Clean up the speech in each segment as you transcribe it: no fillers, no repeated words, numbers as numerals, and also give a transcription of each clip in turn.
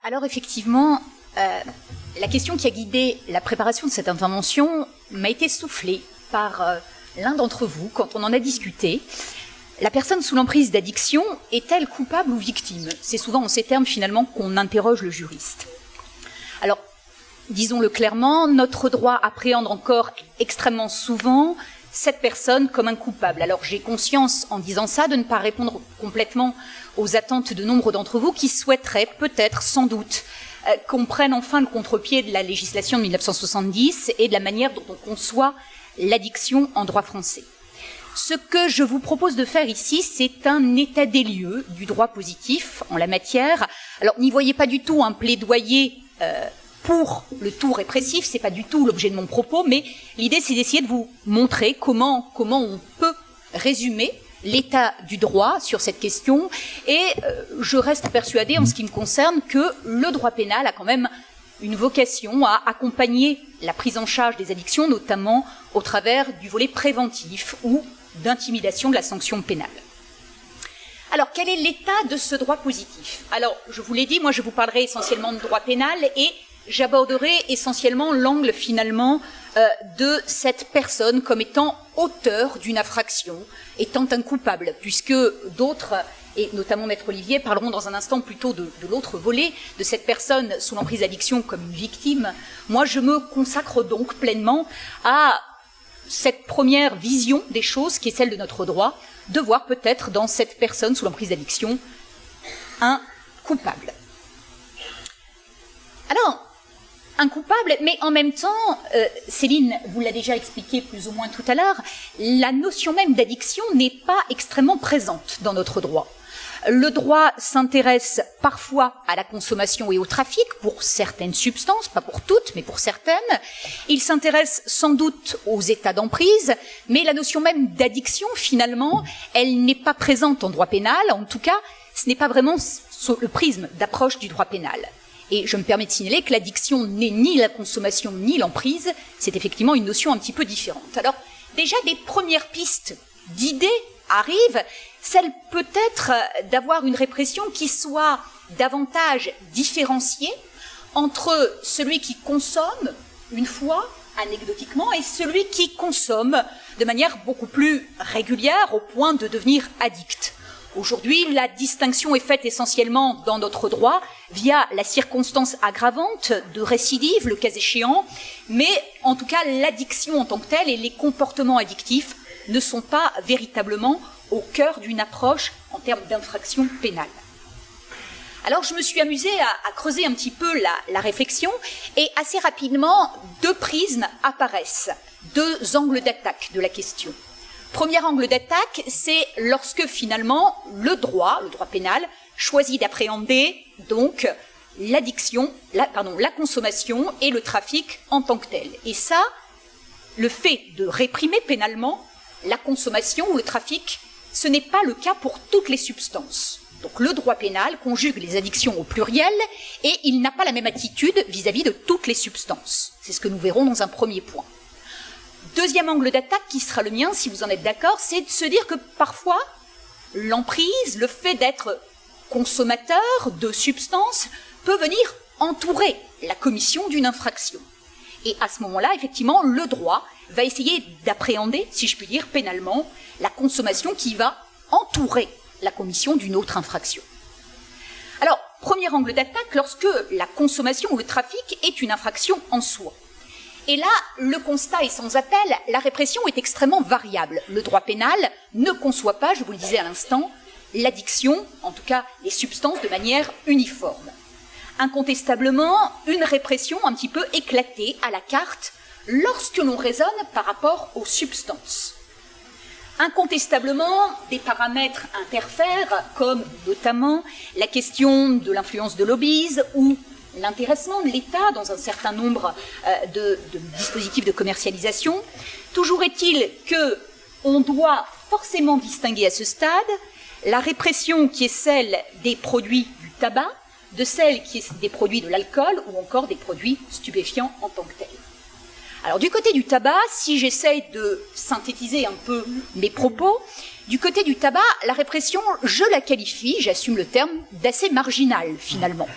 Alors effectivement, la question qui a guidé la préparation de cette intervention m'a été soufflée par l'un d'entre vous quand on en a discuté. La personne sous l'emprise d'addiction est-elle coupable ou victime? C'est souvent en ces termes finalement qu'on interroge le juriste. Alors, disons-le clairement, notre droit appréhende encore extrêmement souvent cette personne comme un coupable. Alors j'ai conscience en disant ça de ne pas répondre complètement aux attentes de nombre d'entre vous qui souhaiteraient peut-être, sans doute, qu'on prenne enfin le contre-pied de la législation de 1970 et de la manière dont on conçoit l'addiction en droit français. Ce que je vous propose de faire ici, c'est un état des lieux du droit positif en la matière. Alors n'y voyez pas du tout un plaidoyer pour le tout répressif, c'est pas du tout l'objet de mon propos, mais l'idée c'est d'essayer de vous montrer comment on peut résumer l'état du droit sur cette question, et je reste persuadée en ce qui me concerne que le droit pénal a quand même une vocation à accompagner la prise en charge des addictions, notamment au travers du volet préventif ou d'intimidation de la sanction pénale. Alors, quel est l'état de ce droit positif? Alors, je vous l'ai dit, moi je vous parlerai essentiellement de droit pénal et j'aborderai essentiellement l'angle finalement de cette personne comme étant auteur d'une infraction, étant un coupable, puisque d'autres, et notamment Maître Olivier, parleront dans un instant plutôt de l'autre volet, de cette personne sous l'emprise d'addiction comme une victime. Moi, je me consacre donc pleinement à cette première vision des choses, qui est celle de notre droit, de voir peut-être dans cette personne sous l'emprise d'addiction un coupable. Alors, un coupable, mais en même temps, Céline vous l'a déjà expliqué plus ou moins tout à l'heure, la notion même d'addiction n'est pas extrêmement présente dans notre droit. Le droit s'intéresse parfois à la consommation et au trafic pour certaines substances, pas pour toutes, mais pour certaines. Il s'intéresse sans doute aux états d'emprise, mais la notion même d'addiction, finalement, elle n'est pas présente en droit pénal. En tout cas, ce n'est pas vraiment sous le prisme d'approche du droit pénal. Et je me permets de signaler que l'addiction n'est ni la consommation ni l'emprise, c'est effectivement une notion un petit peu différente. Alors, déjà, des premières pistes d'idées arrivent, celle peut-être d'avoir une répression qui soit davantage différenciée entre celui qui consomme une fois, anecdotiquement, et celui qui consomme de manière beaucoup plus régulière au point de devenir addict. Aujourd'hui, la distinction est faite essentiellement dans notre droit via la circonstance aggravante de récidive, le cas échéant, mais en tout cas, l'addiction en tant que telle et les comportements addictifs ne sont pas véritablement au cœur d'une approche en termes d'infraction pénale. Alors, je me suis amusée à creuser un petit peu la réflexion et assez rapidement, deux prismes apparaissent, deux angles d'attaque de la question. Premier angle d'attaque, c'est lorsque finalement le droit pénal choisit d'appréhender donc l'addiction, la consommation et le trafic en tant que tel. Et ça, le fait de réprimer pénalement la consommation ou le trafic, ce n'est pas le cas pour toutes les substances. Donc le droit pénal conjugue les addictions au pluriel et il n'a pas la même attitude vis-à-vis de toutes les substances. C'est ce que nous verrons dans un premier point. Deuxième angle d'attaque qui sera le mien, si vous en êtes d'accord, c'est de se dire que parfois, l'emprise, le fait d'être consommateur de substances, peut venir entourer la commission d'une infraction. Et à ce moment-là, effectivement, le droit va essayer d'appréhender, si je puis dire, pénalement, la consommation qui va entourer la commission d'une autre infraction. Alors, premier angle d'attaque, lorsque la consommation ou le trafic est une infraction en soi. Et là, le constat est sans appel, la répression est extrêmement variable. Le droit pénal ne conçoit pas, je vous le disais à l'instant, l'addiction, en tout cas les substances, de manière uniforme. Incontestablement, une répression un petit peu éclatée à la carte lorsque l'on raisonne par rapport aux substances. Incontestablement, des paramètres interfèrent, comme notamment la question de l'influence de lobbies ou l'intéressement de l'État dans un certain nombre de dispositifs de commercialisation. Toujours est-il qu'on doit forcément distinguer à ce stade la répression qui est celle des produits du tabac de celle qui est des produits de l'alcool ou encore des produits stupéfiants en tant que tels. Alors du côté du tabac, si j'essaye de synthétiser un peu mes propos, du côté du tabac, la répression, je la qualifie, j'assume le terme, d'assez marginale finalement.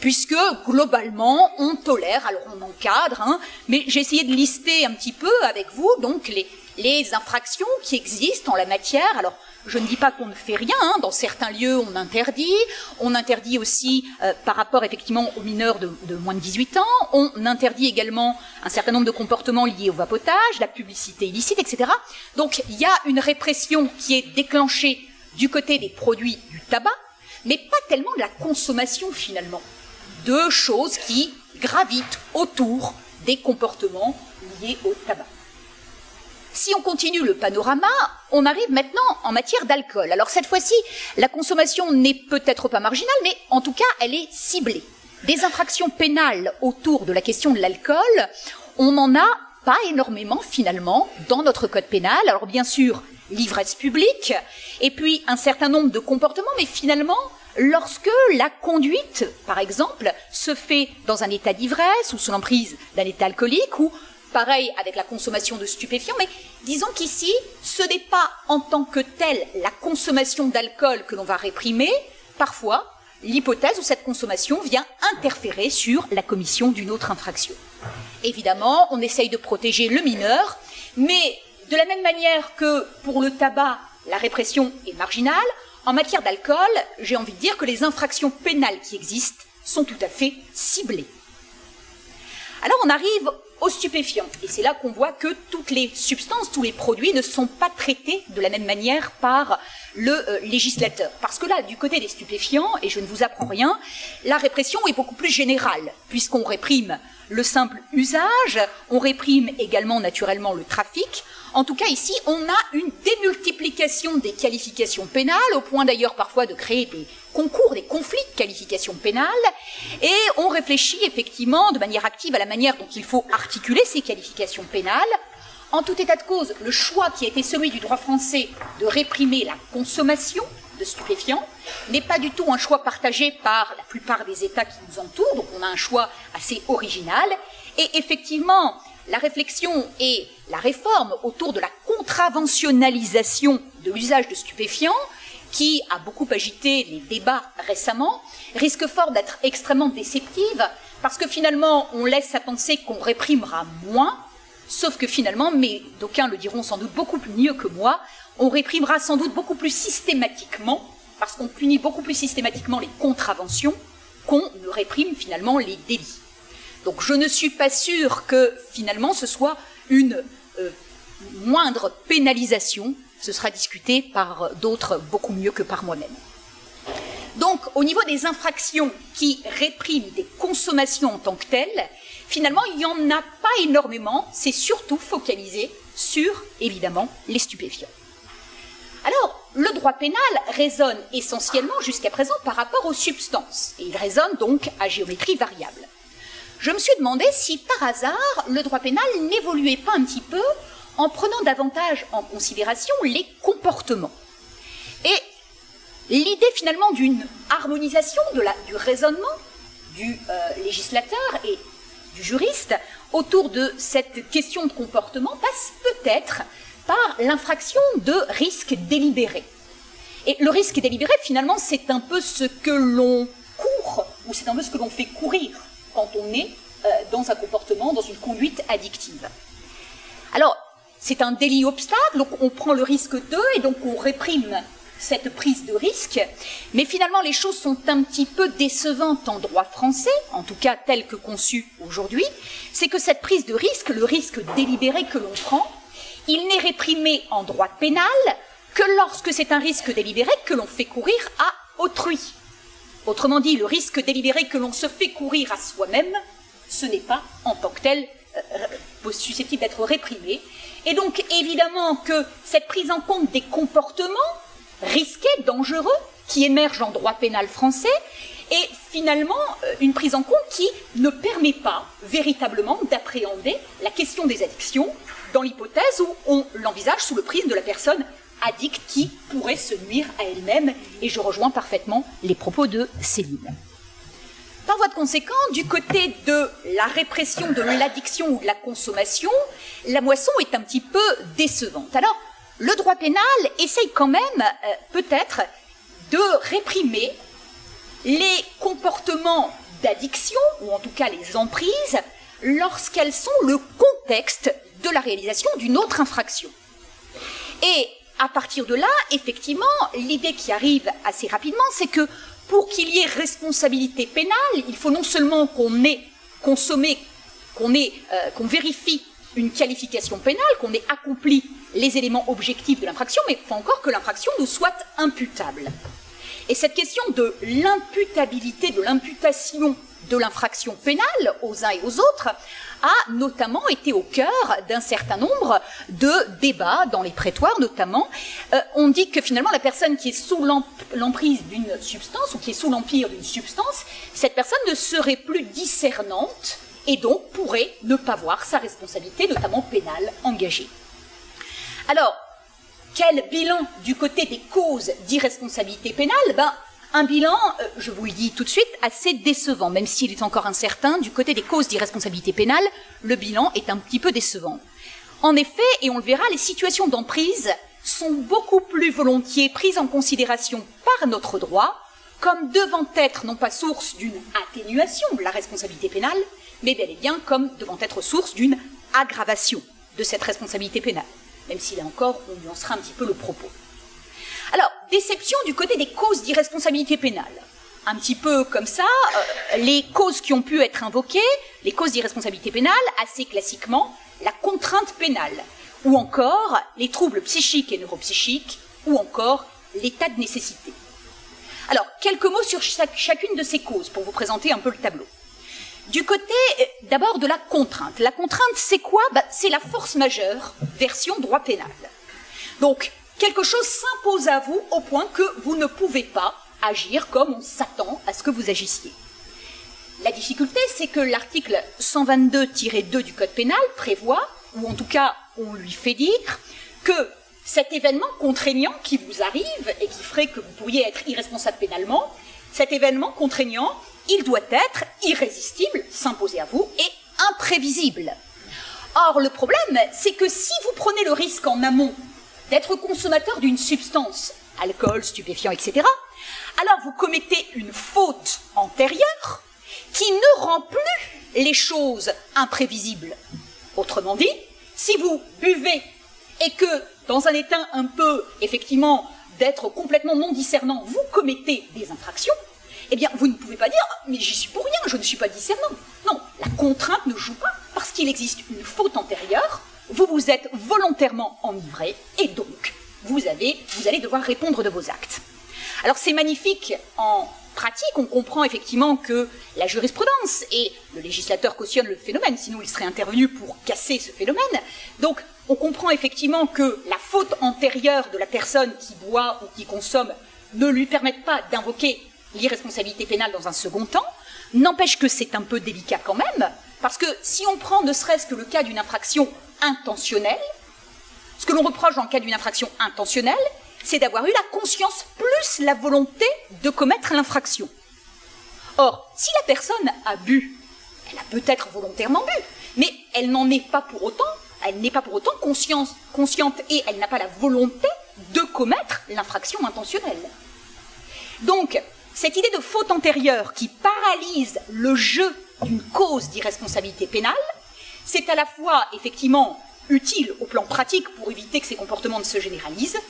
puisque globalement on tolère, alors on encadre, hein, mais j'ai essayé de lister un petit peu avec vous donc les infractions qui existent en la matière. Alors je ne dis pas qu'on ne fait rien, hein, dans certains lieux on interdit aussi par rapport effectivement aux mineurs de moins de 18 ans, on interdit également un certain nombre de comportements liés au vapotage, la publicité illicite, etc. Donc il y a une répression qui est déclenchée du côté des produits du tabac, mais pas tellement de la consommation finalement, de choses qui gravitent autour des comportements liés au tabac. Si on continue le panorama, on arrive maintenant en matière d'alcool. Alors cette fois-ci, la consommation n'est peut-être pas marginale, mais en tout cas, elle est ciblée. Des infractions pénales autour de la question de l'alcool, on n'en a pas énormément finalement dans notre code pénal. Alors bien sûr, l'ivresse publique, et puis un certain nombre de comportements, mais finalement, lorsque la conduite, par exemple, se fait dans un état d'ivresse ou sous l'emprise d'un état alcoolique, ou pareil avec la consommation de stupéfiants, mais disons qu'ici, ce n'est pas en tant que telle la consommation d'alcool que l'on va réprimer, parfois l'hypothèse où cette consommation vient interférer sur la commission d'une autre infraction. Évidemment, on essaye de protéger le mineur, mais de la même manière que pour le tabac, la répression est marginale, en matière d'alcool, j'ai envie de dire que les infractions pénales qui existent sont tout à fait ciblées. Alors on arrive aux stupéfiants, et c'est là qu'on voit que toutes les substances, tous les produits ne sont pas traités de la même manière par le législateur. Parce que là, du côté des stupéfiants, et je ne vous apprends rien, la répression est beaucoup plus générale, puisqu'on réprime le simple usage, on réprime également naturellement le trafic. En tout cas, ici, on a une démultiplication des qualifications pénales, au point d'ailleurs parfois de créer des concours, des conflits de qualifications pénales, et on réfléchit effectivement de manière active à la manière dont il faut articuler ces qualifications pénales. En tout état de cause, le choix qui a été celui du droit français de réprimer la consommation de stupéfiants n'est pas du tout un choix partagé par la plupart des États qui nous entourent, donc on a un choix assez original, et effectivement, la réflexion et la réforme autour de la contraventionnalisation de l'usage de stupéfiants, qui a beaucoup agité les débats récemment, risque fort d'être extrêmement déceptive, parce que finalement, on laisse à penser qu'on réprimera moins, sauf que finalement, mais d'aucuns le diront sans doute beaucoup mieux que moi, on réprimera sans doute beaucoup plus systématiquement, parce qu'on punit beaucoup plus systématiquement les contraventions qu'on ne réprime finalement les délits. Donc je ne suis pas sûre que finalement ce soit une moindre pénalisation, ce sera discuté par d'autres beaucoup mieux que par moi-même. Donc au niveau des infractions qui répriment des consommations en tant que telles, finalement il n'y en a pas énormément, c'est surtout focalisé sur évidemment les stupéfiants. Alors, le droit pénal résonne essentiellement jusqu'à présent par rapport aux substances, et il résonne donc à géométrie variable. Je me suis demandé si par hasard le droit pénal n'évoluait pas un petit peu en prenant davantage en considération les comportements. Et l'idée finalement d'une harmonisation du raisonnement du législateur et du juriste autour de cette question de comportement passe peut-être par l'infraction de risque délibéré. Et le risque délibéré, finalement, c'est un peu ce que l'on court, ou c'est un peu ce que l'on fait courir quand on est dans un comportement, dans une conduite addictive. Alors, c'est un délit obstacle, donc on prend le risque d'eux, et donc on réprime cette prise de risque, mais finalement les choses sont un petit peu décevantes en droit français, en tout cas tel que conçu aujourd'hui, c'est que cette prise de risque, le risque délibéré que l'on prend, il n'est réprimé en droit pénal que lorsque c'est un risque délibéré que l'on fait courir à autrui. Autrement dit, le risque délibéré que l'on se fait courir à soi-même, ce n'est pas en tant que tel susceptible d'être réprimé. Et donc évidemment que cette prise en compte des comportements risqués, dangereux, qui émergent en droit pénal français, est finalement une prise en compte qui ne permet pas véritablement d'appréhender la question des addictions dans l'hypothèse où on l'envisage sous le prisme de la personne addicte qui pourrait se nuire à elle-même, et je rejoins parfaitement les propos de Céline. Par voie de conséquent, du côté de la répression de l'addiction ou de la consommation, la moisson est un petit peu décevante. Alors, le droit pénal essaye quand même, peut-être, de réprimer les comportements d'addiction, ou en tout cas les emprises, lorsqu'elles sont le contexte de la réalisation d'une autre infraction. Et à partir de là, effectivement, l'idée qui arrive assez rapidement, c'est que pour qu'il y ait responsabilité pénale, il faut non seulement qu'on ait consommé, qu'on vérifie une qualification pénale, qu'on ait accompli les éléments objectifs de l'infraction, mais il faut encore que l'infraction nous soit imputable. Et cette question de l'imputabilité, de l'imputation de l'infraction pénale aux uns et aux autres a notamment été au cœur d'un certain nombre de débats dans les prétoires notamment. On dit que finalement la personne qui est sous l'emprise d'une substance ou qui est sous l'empire d'une substance, cette personne ne serait plus discernante et donc pourrait ne pas voir sa responsabilité, notamment pénale, engagée. Alors, quel bilan du côté des causes d'irresponsabilité pénale? Un bilan, je vous le dis tout de suite, assez décevant, même s'il est encore incertain, du côté des causes d'irresponsabilité pénale, le bilan est un petit peu décevant. En effet, et on le verra, les situations d'emprise sont beaucoup plus volontiers prises en considération par notre droit comme devant être non pas source d'une atténuation de la responsabilité pénale, mais bel et bien comme devant être source d'une aggravation de cette responsabilité pénale, même si là encore on nuancera un petit peu le propos. Alors, déception du côté des causes d'irresponsabilité pénale. Un petit peu comme ça, les causes qui ont pu être invoquées, les causes d'irresponsabilité pénale, assez classiquement, la contrainte pénale, ou encore les troubles psychiques et neuropsychiques, ou encore l'état de nécessité. Alors, quelques mots sur chacune de ces causes, pour vous présenter un peu le tableau. Du côté, d'abord, de la contrainte. La contrainte, c'est quoi? C'est la force majeure, version droit pénal. Donc, quelque chose s'impose à vous au point que vous ne pouvez pas agir comme on s'attend à ce que vous agissiez. La difficulté, c'est que l'article 122-2 du Code pénal prévoit, ou en tout cas on lui fait dire, que cet événement contraignant qui vous arrive et qui ferait que vous pourriez être irresponsable pénalement, cet événement contraignant, il doit être irrésistible, s'imposer à vous, et imprévisible. Or, le problème, c'est que si vous prenez le risque en amont d'être consommateur d'une substance, alcool, stupéfiant, etc., alors vous commettez une faute antérieure qui ne rend plus les choses imprévisibles. Autrement dit, si vous buvez et que, dans un état un peu, effectivement, d'être complètement non discernant, vous commettez des infractions, eh bien, vous ne pouvez pas dire « mais j'y suis pour rien, je ne suis pas discernant ». Non, la contrainte ne joue pas parce qu'il existe une faute antérieure. Vous vous êtes volontairement enivré et donc vous allez devoir répondre de vos actes. Alors c'est magnifique en pratique, on comprend effectivement que la jurisprudence et le législateur cautionne le phénomène, sinon il serait intervenu pour casser ce phénomène. Donc on comprend effectivement que la faute antérieure de la personne qui boit ou qui consomme ne lui permette pas d'invoquer l'irresponsabilité pénale dans un second temps, n'empêche que c'est un peu délicat quand même, parce que si on prend ne serait-ce que le cas d'une infraction intentionnelle, ce que l'on reproche dans le cas d'une infraction intentionnelle, c'est d'avoir eu la conscience plus la volonté de commettre l'infraction. Or, si la personne a bu, elle a peut-être volontairement bu, mais elle n'en est pas pour autant, elle n'est pas pour autant consciente et elle n'a pas la volonté de commettre l'infraction intentionnelle. Donc, cette idée de faute antérieure qui paralyse le jeu d'une cause d'irresponsabilité pénale, c'est à la fois effectivement utile au plan pratique pour éviter que ces comportements ne se généralisent.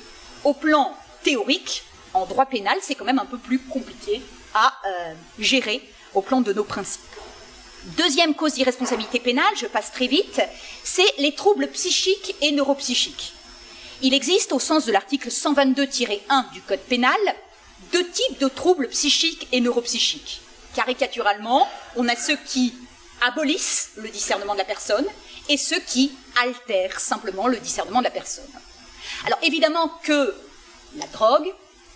Au plan théorique, en droit pénal, c'est quand même un peu plus compliqué à gérer au plan de nos principes. Deuxième cause d'irresponsabilité pénale, je passe très vite, c'est les troubles psychiques et neuropsychiques. Il existe, au sens de l'article 122-1 du Code pénal, deux types de troubles psychiques et neuropsychiques. Caricaturalement, on a ceux qui abolissent le discernement de la personne et ceux qui altèrent simplement le discernement de la personne. Alors évidemment que la drogue,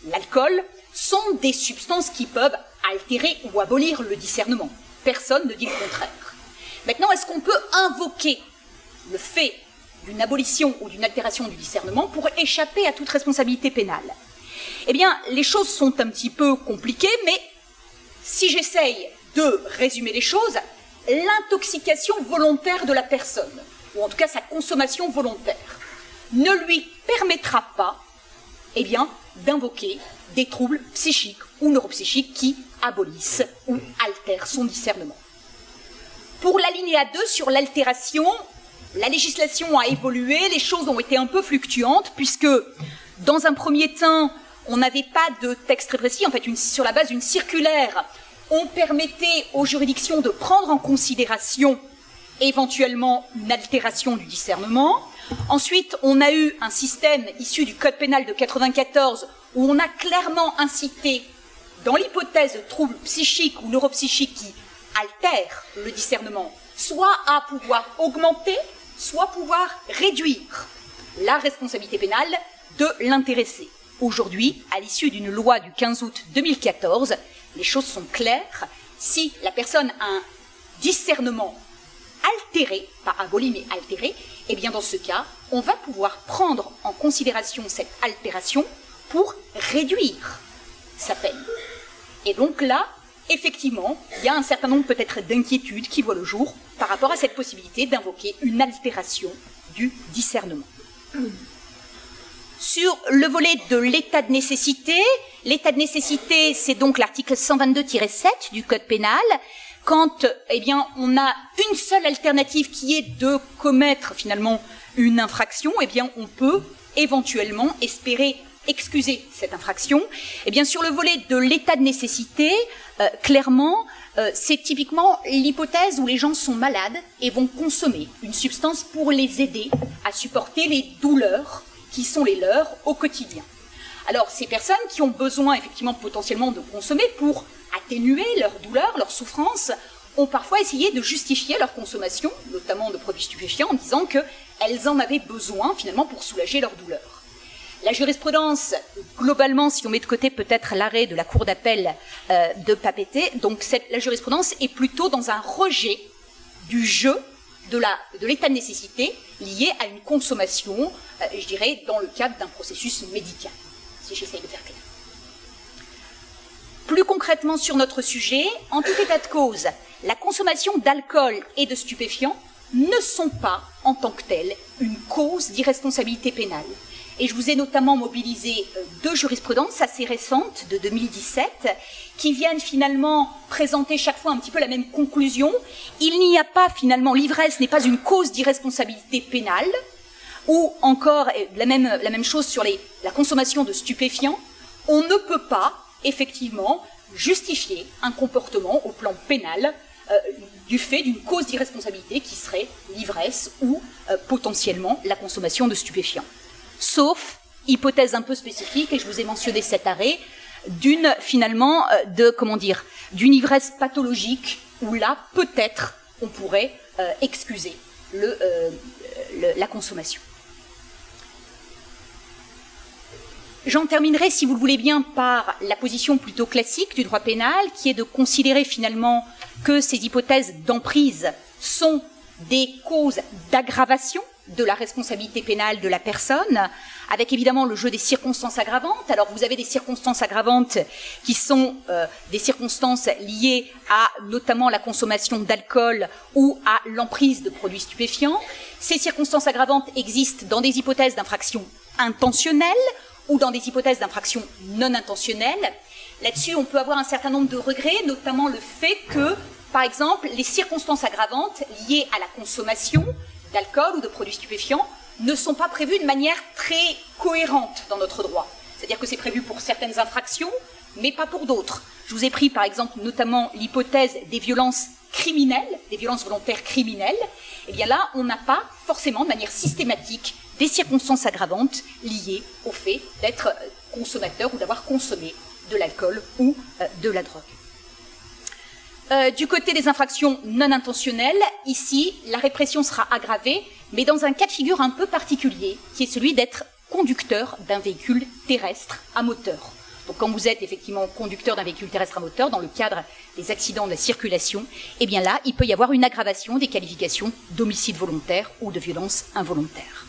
l'alcool, sont des substances qui peuvent altérer ou abolir le discernement. Personne ne dit le contraire. Maintenant, est-ce qu'on peut invoquer le fait d'une abolition ou d'une altération du discernement pour échapper à toute responsabilité pénale? Eh bien, les choses sont un petit peu compliquées, mais si j'essaye de résumer les choses, l'intoxication volontaire de la personne, ou en tout cas sa consommation volontaire, ne lui permettra pas, eh bien, d'invoquer des troubles psychiques ou neuropsychiques qui abolissent ou altèrent son discernement. Pour l'alinéa 2 sur l'altération, la législation a évolué, les choses ont été un peu fluctuantes, puisque dans un premier temps, on n'avait pas de texte très précis, en fait, sur la base d'une circulaire, on permettait aux juridictions de prendre en considération éventuellement une altération du discernement. Ensuite, on a eu un système issu du Code pénal de 1994 où on a clairement incité, dans l'hypothèse de troubles psychiques ou neuropsychiques qui altèrent le discernement, soit à pouvoir augmenter, soit pouvoir réduire la responsabilité pénale de l'intéressé. Aujourd'hui, à l'issue d'une loi du 15 août 2014, les choses sont claires. Si la personne a un discernement altéré, pas aboli mais altéré, eh bien dans ce cas, on va pouvoir prendre en considération cette altération pour réduire sa peine. Et donc là, effectivement, il y a un certain nombre peut-être d'inquiétudes qui voient le jour par rapport à cette possibilité d'invoquer une altération du discernement. Sur le volet de l'état de nécessité, c'est donc l'article 122-7 du Code pénal. Quand on a une seule alternative qui est de commettre finalement une infraction, on peut éventuellement espérer excuser cette infraction. Sur le volet de l'état de nécessité, clairement, c'est typiquement l'hypothèse où les gens sont malades et vont consommer une substance pour les aider à supporter les douleurs qui sont les leurs au quotidien. Alors, ces personnes qui ont besoin effectivement potentiellement de consommer pour atténuer leur douleur, leur souffrance, ont parfois essayé de justifier leur consommation, notamment de produits stupéfiants, en disant qu'elles en avaient besoin finalement pour soulager leur douleur. La jurisprudence, globalement, si on met de côté peut-être l'arrêt de la Cour d'appel de Papeete, donc la jurisprudence est plutôt dans un rejet du jeu de l'état de nécessité lié à une consommation, je dirais, dans le cadre d'un processus médical, si j'essaye de faire clair. Plus concrètement sur notre sujet, en tout état de cause, la consommation d'alcool et de stupéfiants ne sont pas, en tant que telles, une cause d'irresponsabilité pénale. Et je vous ai notamment mobilisé deux jurisprudences assez récentes, de 2017, qui viennent finalement présenter chaque fois un petit peu la même conclusion. Il n'y a pas finalement, l'ivresse n'est pas une cause d'irresponsabilité pénale, ou encore la même chose sur la consommation de stupéfiants. On ne peut pas, effectivement, justifier un comportement au plan pénal du fait d'une cause d'irresponsabilité qui serait l'ivresse ou potentiellement la consommation de stupéfiants. Sauf hypothèse un peu spécifique, et je vous ai mentionné cet arrêt, d'une ivresse pathologique, où là, peut-être, on pourrait excuser la consommation. J'en terminerai, si vous le voulez bien, par la position plutôt classique du droit pénal, qui est de considérer finalement que ces hypothèses d'emprise sont des causes d'aggravation de la responsabilité pénale de la personne, avec évidemment le jeu des circonstances aggravantes. Alors vous avez des circonstances aggravantes qui sont des circonstances liées à notamment la consommation d'alcool ou à l'emprise de produits stupéfiants. Ces circonstances aggravantes existent dans des hypothèses d'infraction intentionnelle ou dans des hypothèses d'infraction non intentionnelle. Là-dessus, on peut avoir un certain nombre de regrets, notamment le fait que, par exemple, les circonstances aggravantes liées à la consommation d'alcool ou de produits stupéfiants ne sont pas prévues de manière très cohérente dans notre droit. C'est-à-dire que c'est prévu pour certaines infractions, mais pas pour d'autres. Je vous ai pris, par exemple, notamment l'hypothèse des violences criminelles, des violences volontaires criminelles. Eh bien là, on n'a pas forcément de manière systématique des circonstances aggravantes liées au fait d'être consommateur ou d'avoir consommé de l'alcool ou de la drogue. Du côté des infractions non intentionnelles, ici, la répression sera aggravée, mais dans un cas de figure un peu particulier, qui est celui d'être conducteur d'un véhicule terrestre à moteur. Donc quand vous êtes effectivement conducteur d'un véhicule terrestre à moteur, dans le cadre des accidents de la circulation, eh bien là, il peut y avoir une aggravation des qualifications d'homicide volontaire ou de violence involontaire.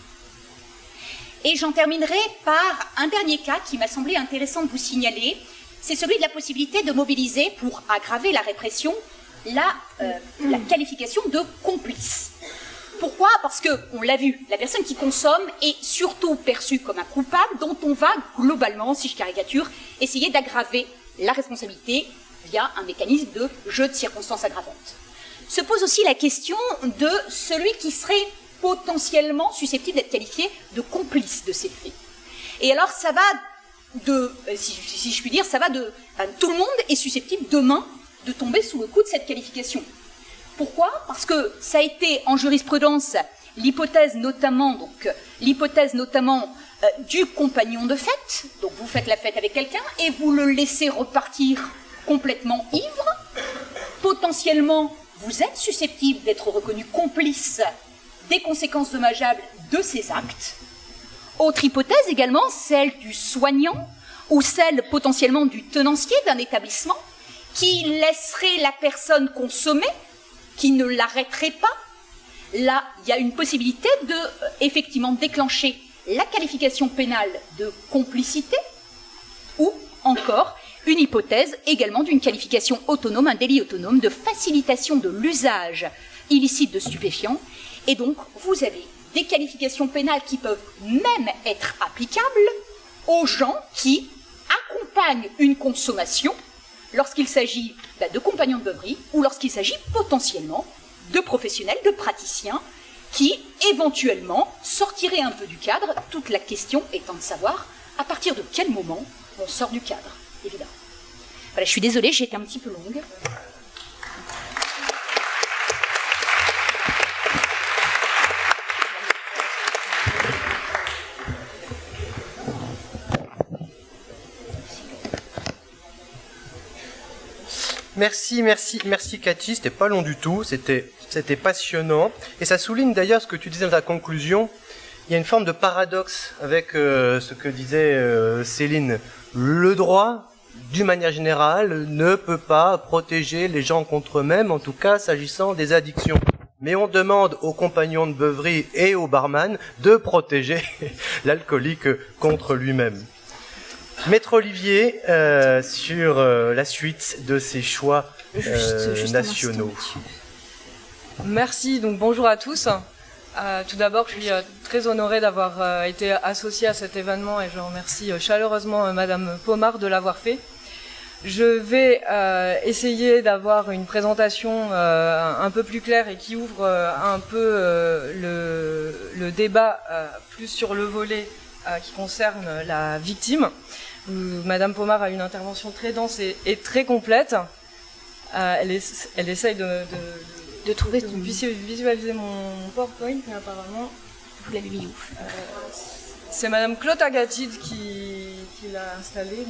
Et j'en terminerai par un dernier cas qui m'a semblé intéressant de vous signaler, c'est celui de la possibilité de mobiliser, pour aggraver la répression, la qualification de complice. Pourquoi? Parce que, on l'a vu, la personne qui consomme est surtout perçue comme un coupable dont on va globalement, si je caricature, essayer d'aggraver la responsabilité via un mécanisme de jeu de circonstances aggravantes. Se pose aussi la question de celui qui serait potentiellement susceptible d'être qualifié de complice de ces faits. Et alors ça va de, si je puis dire, ça va de, tout le monde est susceptible demain de tomber sous le coup de cette qualification. Pourquoi? Parce que ça a été en jurisprudence l'hypothèse notamment du compagnon de fête. Donc vous faites la fête avec quelqu'un et vous le laissez repartir complètement ivre. Potentiellement, vous êtes susceptible d'être reconnu complice des conséquences dommageables de ces actes. Autre hypothèse également, celle du soignant ou celle potentiellement du tenancier d'un établissement qui laisserait la personne consommer, qui ne l'arrêterait pas. Là, il y a une possibilité de, effectivement, déclencher la qualification pénale de complicité ou encore une hypothèse également d'une qualification autonome, un délit autonome de facilitation de l'usage illicite de stupéfiants. Et donc, vous avez des qualifications pénales qui peuvent même être applicables aux gens qui accompagnent une consommation lorsqu'il s'agit de compagnons de beuverie ou lorsqu'il s'agit potentiellement de professionnels, de praticiens qui éventuellement sortiraient un peu du cadre, toute la question étant de savoir à partir de quel moment on sort du cadre, évidemment. Voilà, je suis désolée, j'ai été un petit peu longue. Merci Cathy, c'était pas long du tout, c'était passionnant. Et ça souligne d'ailleurs ce que tu disais dans ta conclusion, il y a une forme de paradoxe avec ce que disait Céline. Le droit, d'une manière générale, ne peut pas protéger les gens contre eux-mêmes, en tout cas s'agissant des addictions. Mais on demande aux compagnons de beuverie et aux barman de protéger l'alcoolique contre lui-même. Maître Olivier, sur la suite de ces choix nationaux. Merci, donc bonjour à tous. Tout d'abord, je suis très honorée d'avoir été associée à cet événement et je remercie chaleureusement Madame Pomard de l'avoir fait. Je vais essayer d'avoir une présentation un peu plus claire et qui ouvre un peu le débat plus sur le volet qui concerne la victime. Madame Pomard a une intervention très dense et très complète. Elle essaye de trouver, que vous puissiez visualiser mon PowerPoint, mais apparemment, vous l'avez mis où? C'est Madame Claude Agatide qui l'a installé.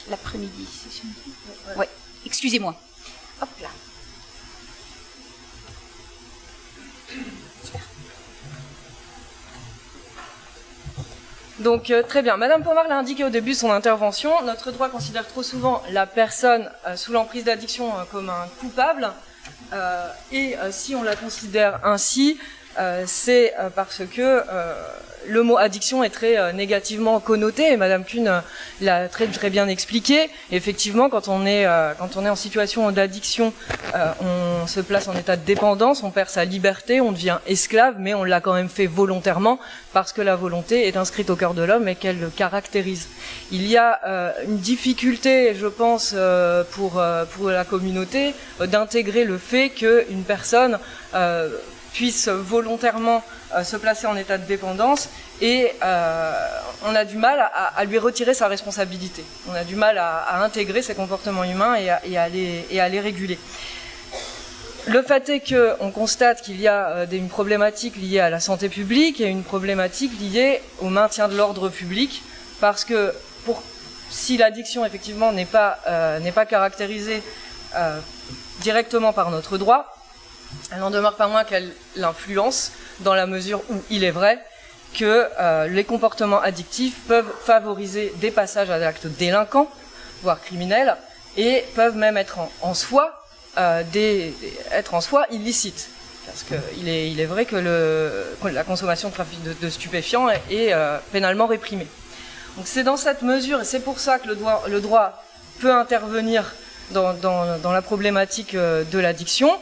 L'après-midi, c'est sûr. Ouais. Excusez-moi. Hop là. Donc très bien, Madame Pomard l'a indiqué au début de son intervention, notre droit considère trop souvent la personne sous l'emprise d'addiction comme un coupable, et si on la considère ainsi, c'est parce que le mot addiction est très négativement connoté, et Madame Kuhn l'a très bien expliqué. Effectivement, quand on est en situation d'addiction, on se place en état de dépendance, on perd sa liberté, on devient esclave, mais on l'a quand même fait volontairement parce que la volonté est inscrite au cœur de l'homme et qu'elle le caractérise. Il y a une difficulté, je pense, pour la communauté d'intégrer le fait qu'une personne puisse volontairement se placer en état de dépendance et on a du mal à lui retirer sa responsabilité. On a du mal à intégrer ses comportements humains et à les réguler. Le fait est qu'on constate qu'il y a une problématique liée à la santé publique et une problématique liée au maintien de l'ordre public, parce que si l'addiction effectivement n'est pas caractérisée directement par notre droit, elle n'en demeure pas moins qu'elle l'influence, dans la mesure où il est vrai que les comportements addictifs peuvent favoriser des passages à l'acte délinquant, voire criminel, et peuvent même être en soi illicites. Parce qu'il est vrai que la consommation de trafic de stupéfiants est pénalement réprimée. Donc c'est dans cette mesure, et c'est pour ça que le droit peut intervenir dans la problématique de l'addiction.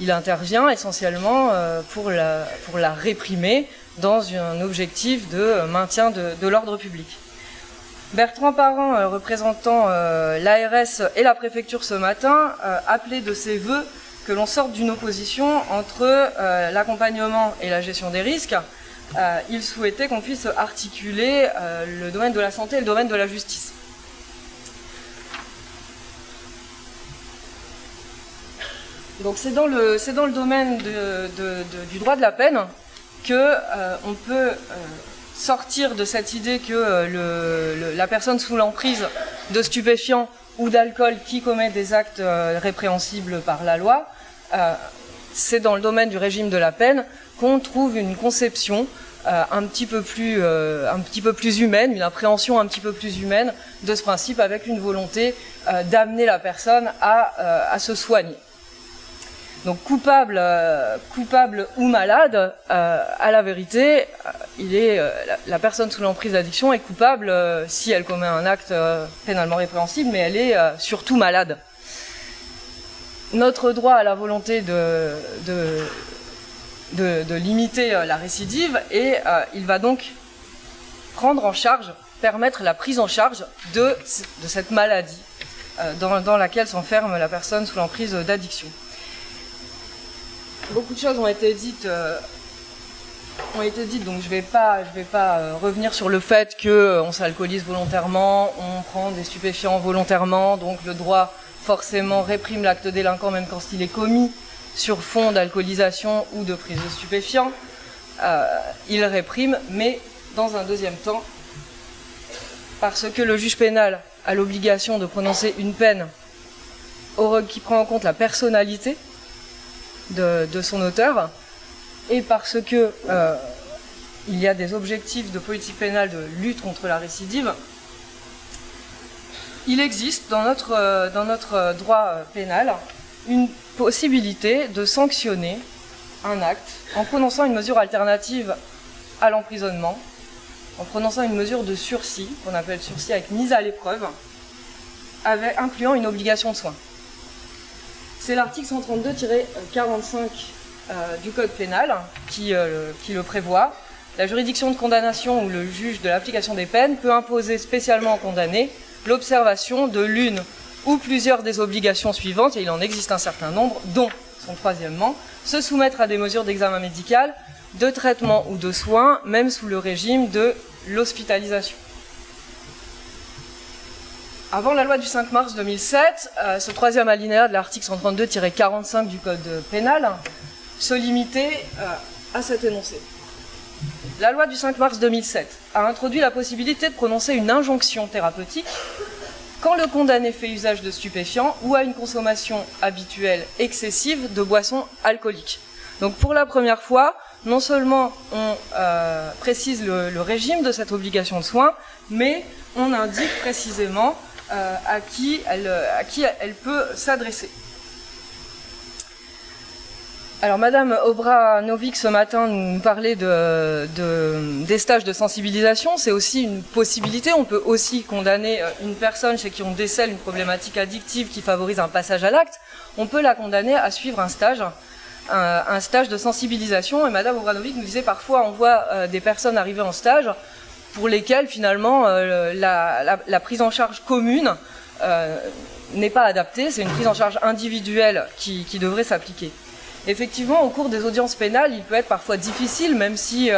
Il intervient essentiellement pour la réprimer dans un objectif de maintien de l'ordre public. Bertrand Parent, représentant l'ARS et la préfecture ce matin, appelait de ses vœux que l'on sorte d'une opposition entre l'accompagnement et la gestion des risques. Il souhaitait qu'on puisse articuler le domaine de la santé et le domaine de la justice. Donc c'est dans le domaine du droit de la peine que on peut sortir de cette idée que la personne sous l'emprise de stupéfiants ou d'alcool qui commet des actes répréhensibles par la loi, c'est dans le domaine du régime de la peine qu'on trouve une conception un petit peu plus humaine, une appréhension un petit peu plus humaine de ce principe, avec une volonté d'amener la personne à se soigner. Donc coupable ou malade, à la vérité, la personne sous l'emprise d'addiction est coupable si elle commet un acte pénalement répréhensible, mais elle est surtout malade. Notre droit a la volonté de limiter la récidive et il va donc permettre la prise en charge de cette maladie dans laquelle s'enferme la personne sous l'emprise d'addiction. Beaucoup de choses ont été dites, donc je vais pas revenir sur le fait qu'on s'alcoolise volontairement, on prend des stupéfiants volontairement, donc le droit forcément réprime l'acte délinquant même quand il est commis sur fond d'alcoolisation ou de prise de stupéfiants. Il réprime, mais dans un deuxième temps, parce que le juge pénal a l'obligation de prononcer une peine qui prend en compte la personnalité de son auteur, et parce que il y a des objectifs de politique pénale de lutte contre la récidive, il existe dans notre droit pénal une possibilité de sanctionner un acte en prononçant une mesure alternative à l'emprisonnement, en prononçant une mesure de sursis, qu'on appelle sursis avec mise à l'épreuve, incluant une obligation de soins. C'est l'article 132-45 du Code pénal qui le prévoit. La juridiction de condamnation ou le juge de l'application des peines peut imposer spécialement au condamné l'observation de l'une ou plusieurs des obligations suivantes, et il en existe un certain nombre, dont, son troisièmement, se soumettre à des mesures d'examen médical, de traitement ou de soins, même sous le régime de l'hospitalisation. Avant la loi du 5 mars 2007, ce troisième alinéa de l'article 132-45 du Code pénal se limitait à cet énoncé. La loi du 5 mars 2007 a introduit la possibilité de prononcer une injonction thérapeutique quand le condamné fait usage de stupéfiants ou a une consommation habituelle excessive de boissons alcooliques. Donc pour la première fois, non seulement on précise le régime de cette obligation de soins, mais on indique précisément à qui elle peut s'adresser. Alors Madame Obranovic ce matin nous parlait des stages de sensibilisation. C'est aussi une possibilité. On peut aussi condamner une personne chez qui on décèle une problématique addictive qui favorise un passage à l'acte. On peut la condamner à suivre un stage de sensibilisation. Et Madame Obranovic nous disait parfois on voit des personnes arriver en stage pour lesquelles finalement la prise en charge commune n'est pas adaptée. C'est une prise en charge individuelle qui devrait s'appliquer. Effectivement, au cours des audiences pénales, il peut être parfois difficile, même si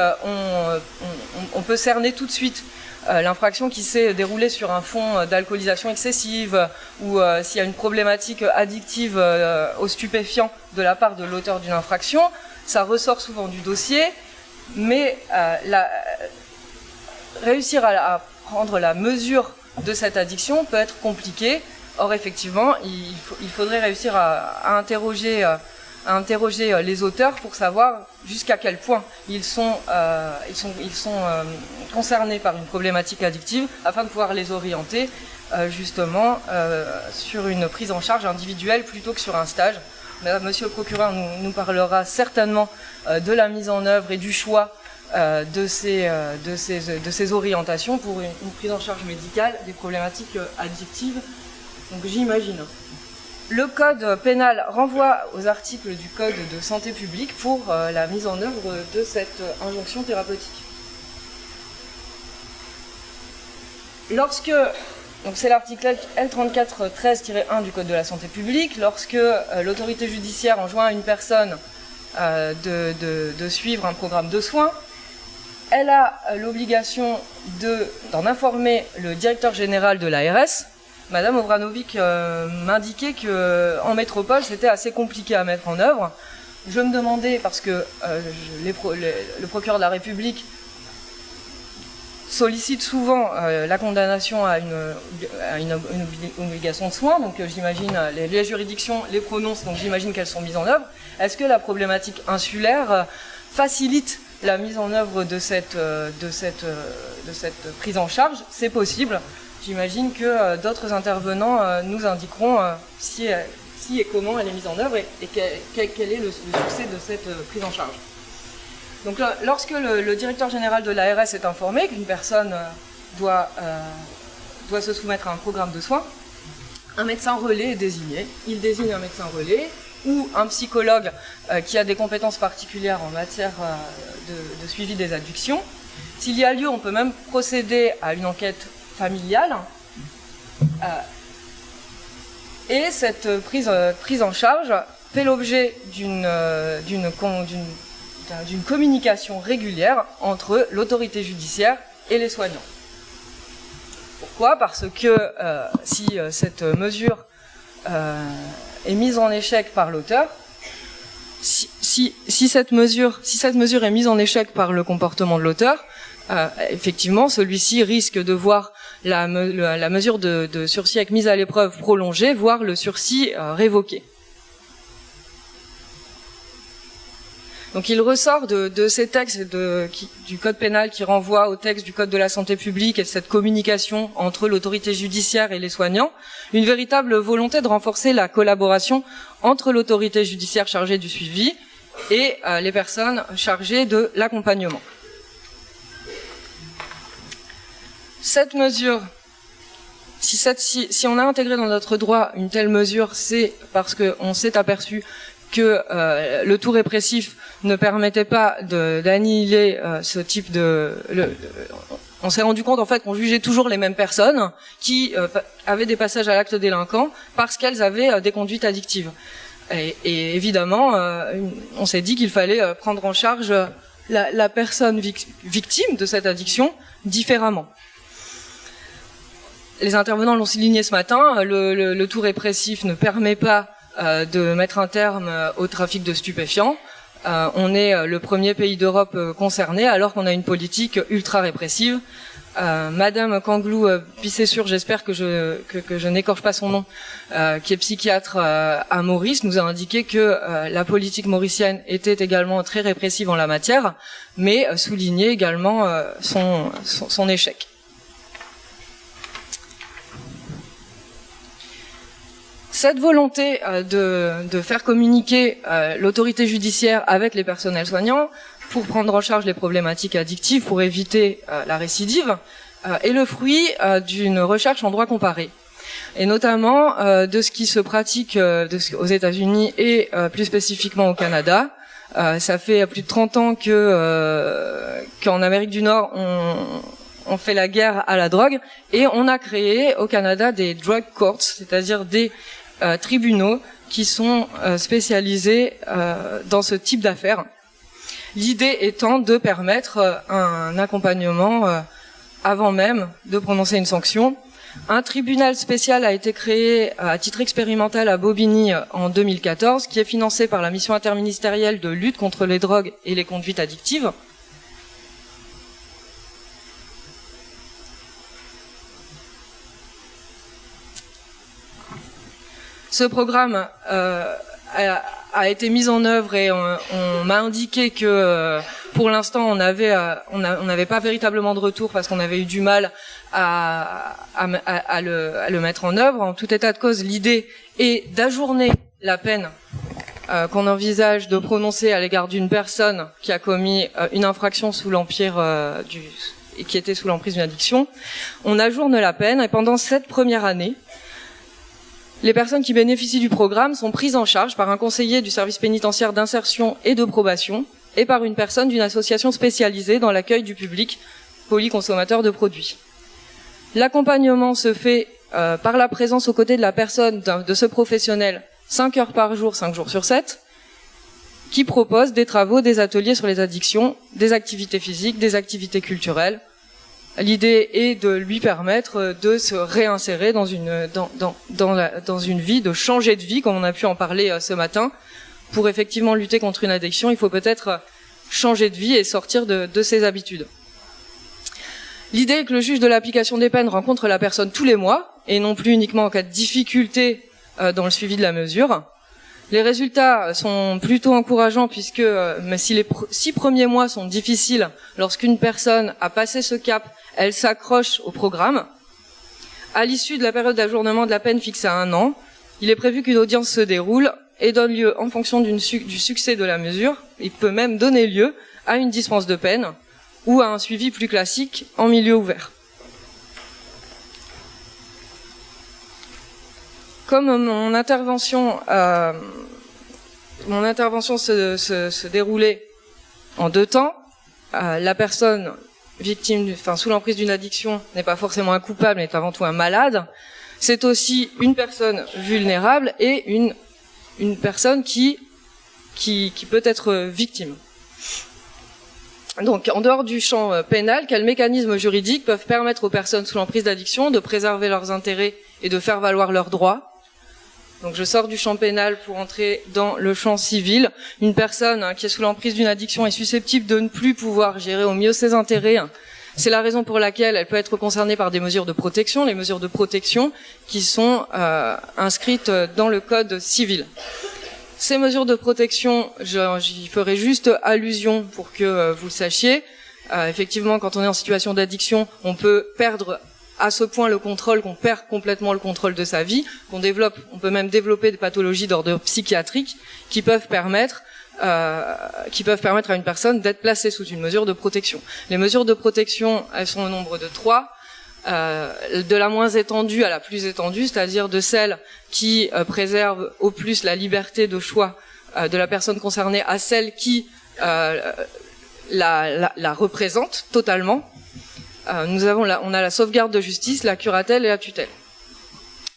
on peut cerner tout de suite l'infraction qui s'est déroulée sur un fond d'alcoolisation excessive ou s'il y a une problématique addictive aux stupéfiants de la part de l'auteur d'une infraction. Ça ressort souvent du dossier, mais réussir à prendre la mesure de cette addiction peut être compliqué. Or, effectivement, il faudrait réussir à interroger les auteurs pour savoir jusqu'à quel point ils sont concernés par une problématique addictive, afin de pouvoir les orienter justement sur une prise en charge individuelle plutôt que sur un stage. Monsieur le procureur nous parlera certainement de la mise en œuvre et du choix de ces orientations pour une prise en charge médicale des problématiques addictives. Donc j'imagine. le code pénal renvoie aux articles du code de santé publique pour la mise en œuvre de cette injonction thérapeutique. Donc c'est l'article L3413-1 du code de la santé publique, lorsque l'autorité judiciaire enjoint à une personne de suivre un programme de soins, elle a l'obligation d'en informer le directeur général de l'ARS. Madame Obranovic m'indiquait qu'en métropole, c'était assez compliqué à mettre en œuvre. Je me demandais, parce que le procureur de la République sollicite souvent la condamnation à une obligation de soins, donc j'imagine les juridictions les prononcent, donc j'imagine qu'elles sont mises en œuvre. Est-ce que la problématique insulaire facilite la mise en œuvre de cette prise en charge? C'est possible. J'imagine que d'autres intervenants nous indiqueront si et comment elle est mise en œuvre et quel est le succès de cette prise en charge. Donc lorsque le directeur général de l'ARS est informé qu'une personne doit se soumettre à un programme de soins, un médecin relais est désigné. Il désigne un médecin relais ou un psychologue qui a des compétences particulières en matière de suivi des addictions. S'il y a lieu, on peut même procéder à une enquête familiale. Et cette prise en charge fait l'objet d'une communication régulière entre l'autorité judiciaire et les soignants. Pourquoi ? Parce que si cette mesure est mise en échec par l'auteur, si cette mesure est mise en échec par le comportement de l'auteur, effectivement, celui-ci risque de voir la mesure de sursis avec mise à l'épreuve prolongée, voire le sursis révoqué. Donc il ressort de ces textes du code pénal qui renvoient au texte du code de la santé publique et de cette communication entre l'autorité judiciaire et les soignants, une véritable volonté de renforcer la collaboration entre l'autorité judiciaire chargée du suivi et les personnes chargées de l'accompagnement. Cette mesure, si on a intégré dans notre droit une telle mesure, c'est parce qu'on s'est aperçu que le tout répressif ne permettait pas d'annihiler ce type on s'est rendu compte en fait qu'on jugeait toujours les mêmes personnes qui avaient des passages à l'acte délinquant parce qu'elles avaient des conduites addictives. Et évidemment, on s'est dit qu'il fallait prendre en charge la personne victime de cette addiction différemment. Les intervenants l'ont souligné ce matin, le tout répressif ne permet pas de mettre un terme au trafic de stupéfiants. On est le premier pays d'Europe concerné, alors qu'on a une politique ultra répressive. Madame Kanglou Pissessur, j'espère que je n'écorche pas son nom, qui est psychiatre à Maurice, nous a indiqué que la politique mauricienne était également très répressive en la matière, mais soulignait également son échec. Cette volonté de faire communiquer l'autorité judiciaire avec les personnels soignants pour prendre en charge les problématiques addictives, pour éviter la récidive, est le fruit d'une recherche en droit comparé. Et notamment de ce qui se pratique aux États-Unis et plus spécifiquement au Canada. Ça fait plus de 30 ans qu'en Amérique du Nord, on fait la guerre à la drogue, et on a créé au Canada des drug courts, c'est-à-dire des tribunaux qui sont spécialisés dans ce type d'affaires. L'idée étant de permettre un accompagnement avant même de prononcer une sanction. Un tribunal spécial a été créé à titre expérimental à Bobigny en 2014, qui est financé par la mission interministérielle de lutte contre les drogues et les conduites addictives. Ce programme a été mis en œuvre et on m'a indiqué que pour l'instant on n'avait pas véritablement de retour parce qu'on avait eu du mal à le mettre en œuvre. En tout état de cause, l'idée est d'ajourner la peine qu'on envisage de prononcer à l'égard d'une personne qui a commis une infraction sous l'empire et qui était sous l'emprise d'une addiction. On ajourne la peine et pendant cette première année, Les personnes qui bénéficient du programme sont prises en charge par un conseiller du service pénitentiaire d'insertion et de probation et par une personne d'une association spécialisée dans l'accueil du public polyconsommateur de produits. L'accompagnement se fait par la présence aux côtés de la personne de ce professionnel 5 heures par jour, 5 jours sur 7, qui propose des travaux, des ateliers sur les addictions, des activités physiques, des activités culturelles. L'idée est de lui permettre de se réinsérer dans une vie, de changer de vie, comme on a pu en parler ce matin. Pour effectivement lutter contre une addiction, il faut peut-être changer de vie et sortir de ses habitudes. L'idée est que le juge de l'application des peines rencontre la personne tous les mois, et non plus uniquement en cas de difficulté dans le suivi de la mesure. Les résultats sont plutôt encourageants puisque, même si les 6 premiers mois sont difficiles, lorsqu'une personne a passé ce cap, elle s'accroche au programme. À l'issue de la période d'ajournement de la peine fixée à 1 an, il est prévu qu'une audience se déroule et donne lieu, en fonction du succès de la mesure, il peut même donner lieu à une dispense de peine ou à un suivi plus classique en milieu ouvert. Comme mon intervention se déroulait en 2 temps, la personne victime, sous l'emprise d'une addiction n'est pas forcément un coupable, mais est avant tout un malade. C'est aussi une personne vulnérable et une personne qui peut être victime. Donc, en dehors du champ pénal, quels mécanismes juridiques peuvent permettre aux personnes sous l'emprise d'addiction de préserver leurs intérêts et de faire valoir leurs droits? Donc, je sors du champ pénal pour entrer dans le champ civil. Une personne qui est sous l'emprise d'une addiction est susceptible de ne plus pouvoir gérer au mieux ses intérêts. C'est la raison pour laquelle elle peut être concernée par des mesures de protection, les mesures de protection qui sont inscrites dans le code civil. Ces mesures de protection, j'y ferai juste allusion pour que vous le sachiez. Effectivement, quand on est en situation d'addiction, on peut perdre à ce point le contrôle, qu'on perd complètement le contrôle de sa vie, on peut même développer des pathologies d'ordre psychiatrique qui peuvent permettre à une personne d'être placée sous une mesure de protection. Les mesures de protection, elles sont au nombre de 3. De la moins étendue à la plus étendue, c'est-à-dire de celle qui préserve au plus la liberté de choix de la personne concernée à celle qui la représente totalement. On a la sauvegarde de justice, la curatelle et la tutelle.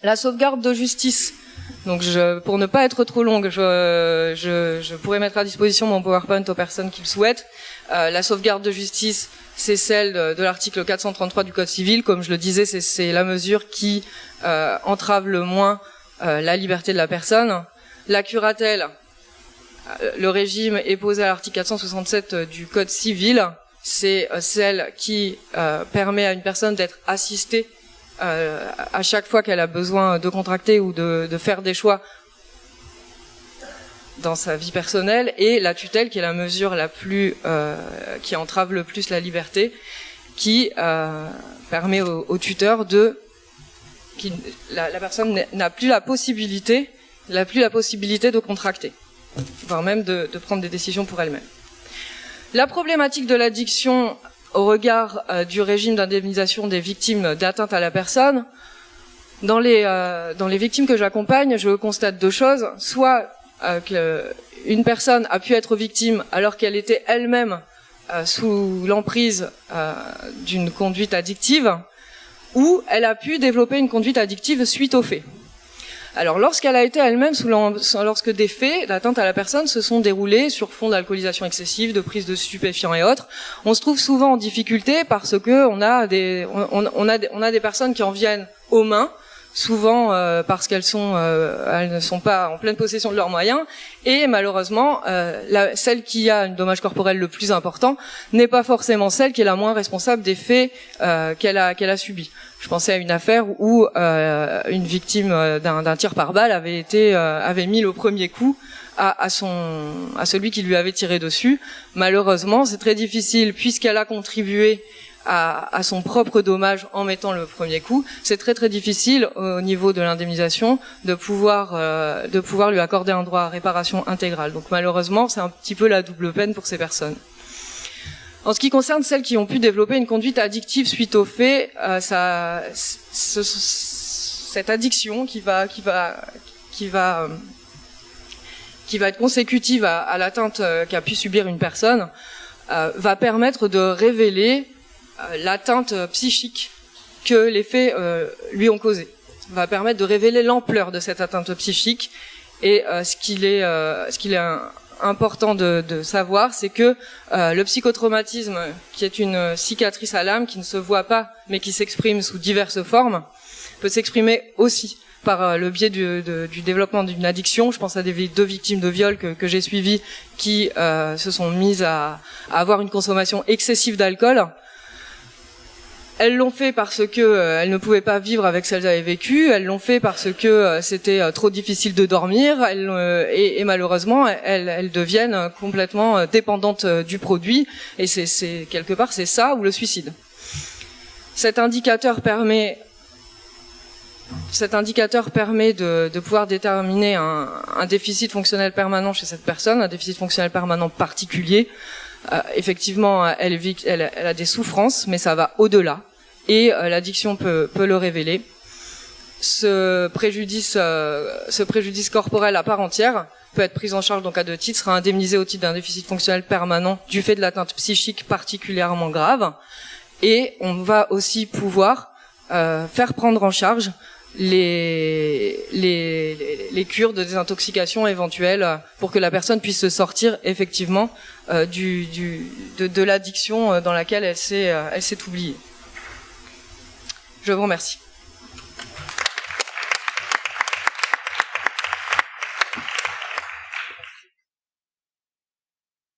La sauvegarde de justice, donc pour ne pas être trop longue, je pourrais mettre à disposition mon PowerPoint aux personnes qui le souhaitent. La sauvegarde de justice, c'est celle de l'article 433 du Code civil. Comme je le disais, c'est la mesure qui entrave le moins la liberté de la personne. La curatelle, le régime est posé à l'article 467 du Code civil. C'est celle qui permet à une personne d'être assistée à chaque fois qu'elle a besoin de contracter ou de faire des choix dans sa vie personnelle, et la tutelle qui est la mesure la plus qui entrave le plus la liberté, qui permet au tuteur la personne n'a plus la possibilité de contracter, voire même de prendre des décisions pour elle-même. La problématique de l'addiction au regard du régime d'indemnisation des victimes d'atteinte à la personne, dans les victimes que j'accompagne, je constate 2 choses. Soit qu'une personne a pu être victime alors qu'elle était elle-même sous l'emprise d'une conduite addictive, ou elle a pu développer une conduite addictive suite aux faits. Alors, lorsqu'elle a été elle-même lorsque des faits d'atteinte à la personne se sont déroulés sur fond d'alcoolisation excessive, de prise de stupéfiants et autres, on se trouve souvent en difficulté parce que on a des personnes qui en viennent aux mains, souvent parce elles ne sont pas en pleine possession de leurs moyens, et malheureusement celle qui a un dommage corporel le plus important n'est pas forcément celle qui est la moins responsable des faits qu'elle a subis. Je pensais à une affaire où une victime d'un tir par balle avait mis le premier coup à celui qui lui avait tiré dessus. Malheureusement, c'est très difficile puisqu'elle a contribué à son propre dommage en mettant le premier coup. C'est très très difficile au niveau de l'indemnisation de pouvoir lui accorder un droit à réparation intégrale. Donc malheureusement, c'est un petit peu la double peine pour ces personnes. En ce qui concerne celles qui ont pu développer une conduite addictive suite aux faits, cette addiction qui va être consécutive à l'atteinte qu'a pu subir une personne, va permettre de révéler l'atteinte psychique que les faits lui ont causée. Va permettre de révéler l'ampleur de cette atteinte psychique. Et ce qu'il est important de savoir, c'est que le psychotraumatisme, qui est une cicatrice à l'âme, qui ne se voit pas, mais qui s'exprime sous diverses formes, peut s'exprimer aussi par le biais du développement d'une addiction. Je pense à deux victimes de viol que j'ai suivies qui se sont mises à avoir une consommation excessive d'alcool. Elles l'ont fait parce que elles ne pouvaient pas vivre avec ce qu'elles avaient vécu. Elles l'ont fait parce que c'était trop difficile de dormir. Et malheureusement, elles deviennent complètement dépendantes du produit. Et c'est quelque part, c'est ça ou le suicide. Cet indicateur permet de pouvoir déterminer un déficit fonctionnel permanent chez cette personne, un déficit fonctionnel permanent particulier. Effectivement, elle a des souffrances, mais ça va au-delà. Et l'addiction peut le révéler. Ce préjudice corporel à part entière peut être pris en charge donc à deux titres, sera indemnisé au titre d'un déficit fonctionnel permanent du fait de l'atteinte psychique particulièrement grave. Et on va aussi pouvoir faire prendre en charge les cures de désintoxication éventuelles pour que la personne puisse se sortir effectivement de l'addiction dans laquelle elle s'est oubliée. Je vous remercie.